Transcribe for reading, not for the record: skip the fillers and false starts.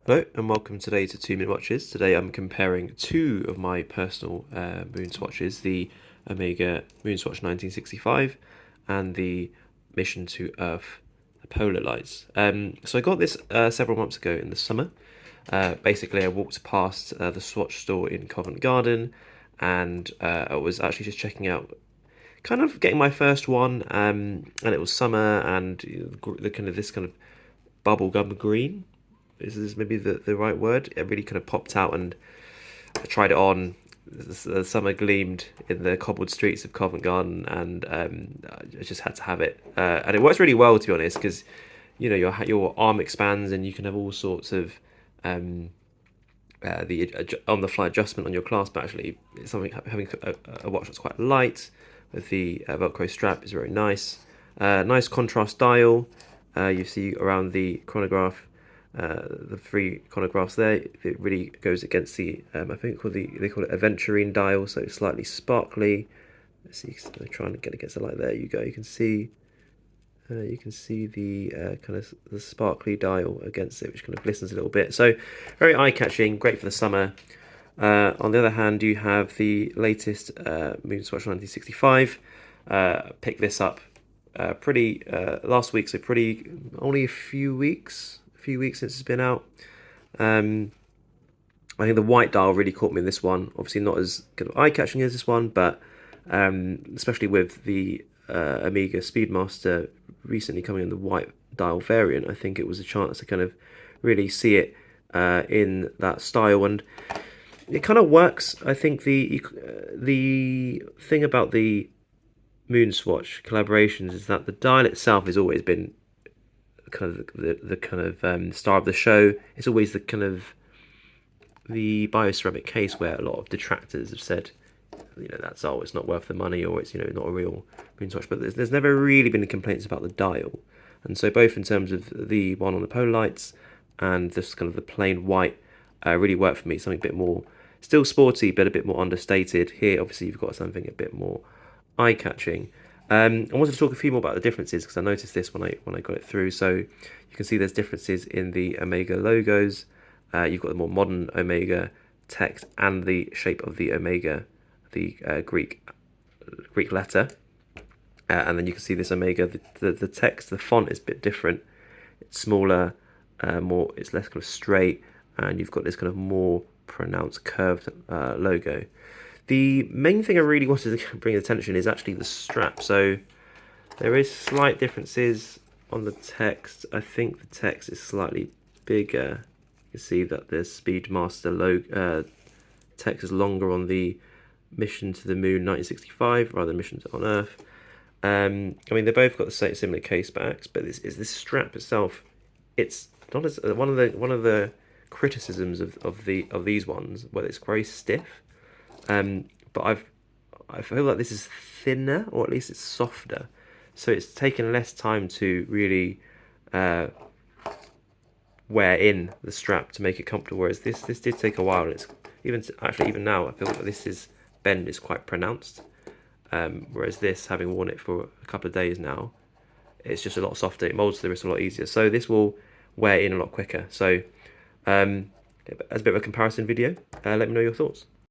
Hello and welcome today to 2 Minute Watches. Today I'm comparing two of my personal moon swatches, the Omega Moonswatch 1965 and the Mission to Earth Polar Lights. So I got this several months ago in the summer. Basically I walked past the swatch store in Covent Garden and I was actually just checking out, kind of getting my first one, and it was summer and this kind of bubblegum green. Is this maybe the right word? It really kind of popped out, and I tried it on. The summer gleamed in the cobbled streets of Covent Garden, and I just had to have it. And it works really well, to be honest, because your arm expands, and you can have all sorts of the on-the-fly adjustment on your clasp. Actually, it's something having a watch that's quite light with the velcro strap is very nice. Nice contrast dial. You see around the chronograph. The three chronographs there, it really goes against the I think they call it aventurine dial, so it's slightly sparkly. Let's see, trying to get against the light. There you go. You can see the kind of the sparkly dial against it, which kind of glistens a little bit. So very eye-catching, great for the summer. On the other hand, you have the latest Moonswatch 1965. Picked this up pretty last week, so pretty only a few weeks since it's been out. I think the white dial really caught me in this one. Obviously not as kind of eye-catching as this one, but especially with the Omega Speedmaster recently coming in the white dial variant, I think it was a chance to kind of really see it in that style, and it kind of works. I think the thing about the Moonswatch collaborations is that the dial itself has always been kind of the kind of star of the show. It's always the kind of the bioceramic case where a lot of detractors have said, that's it's not worth the money, or it's not a real Moonswatch. But there's never really been complaints about the dial, and so both in terms of the one on the polar lights and this kind of the plain white really worked for me. Something a bit more still sporty, but a bit more understated. Here, obviously, you've got something a bit more eye-catching. I wanted to talk a few more about the differences because I noticed this when I got it through. So you can see there's differences in the Omega logos. You've got the more modern Omega text and the shape of the Omega, the Greek letter. And then you can see this Omega, the text, the font is a bit different. It's smaller, it's less kind of straight, and you've got this kind of more pronounced curved logo. The main thing I really wanted to bring attention is actually the strap. So there is slight differences on the text. I think the text is slightly bigger. You can see that the Speedmaster logo text is longer on the Mission to the Moon 1965 rather than Mission on Earth. I mean, they both got the same similar case backs, but this strap itself, it's not as one of the criticisms of these ones, where it's very stiff. But I feel like this is thinner, or at least it's softer, so it's taken less time to really wear in the strap to make it comfortable. Whereas this did take a while, and it's even now I feel like this bend is quite pronounced. Whereas this, having worn it for a couple of days now, it's just a lot softer. It molds to the wrist a lot easier, so this will wear in a lot quicker. So as a bit of a comparison video, let me know your thoughts.